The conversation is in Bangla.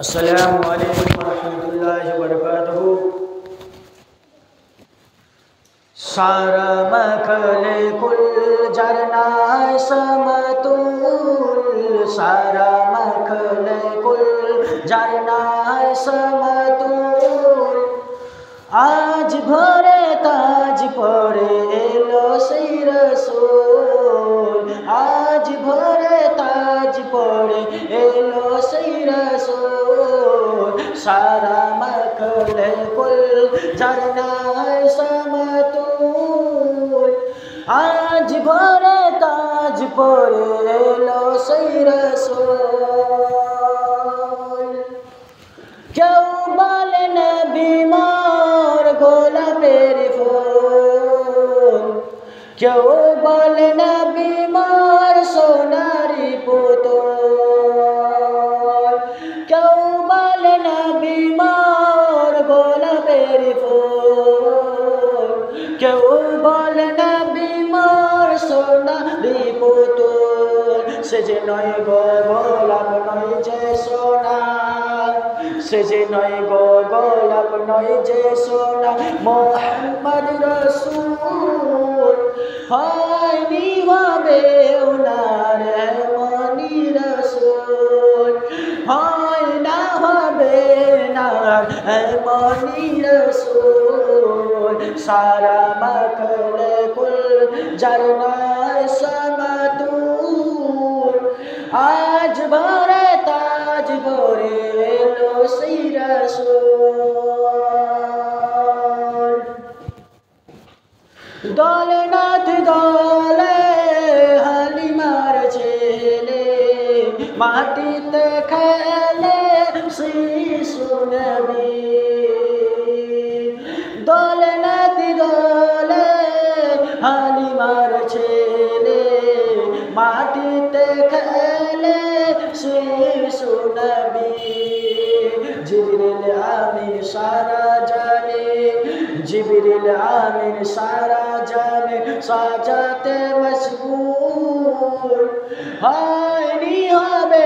अस्सलामु अलैकुम वरहमतुल्लाहि वबरकातुहू। सारा मखले कुल जरनाय समतुल, सारा मखले कुल जरनाय समतुल। आज भरे ताज परे एलो সেই रसूल, आज भरे ताज परे एलो সেই रसूल। सारा मखले कुल जरनाय समतुल, आज भरे ताज परे एलो সেই रसूल। কেউ বলে নবী মোর গোলাপের ফুল, কেউ বলে নবী মোর সোনারি পুতুল, কেউ বলে নবী মোর গোলাপের ফুল, কেউ বলে নবী মোর সোনারি পুতুল। সে যে নয় গো গোলাপ নয় যে সোনা, সে যে নয় গো গোলাপ নয় যে সোনা, মোহাম্মদ রসূল। হয়নি হবে উনার এমনি রসূল, হয় না হবে না এমনি রসূল। সারা মখলে কুল জরনায় সমতুল, আজ ভরে তাজ ভরে এলো সেই রসূল। দলনাথ দলে হালিমার ছেলে, মাটিতে খেলে শিশু নবী। দলনাথ দলে হালিমার ছেলে, মাটিতে খেলে শিশু নবী। জিবরিল আমিন সারা জানে, জিবরিল আমিন সারা জানে, সাজাতে মশগুল। হয়নি হবে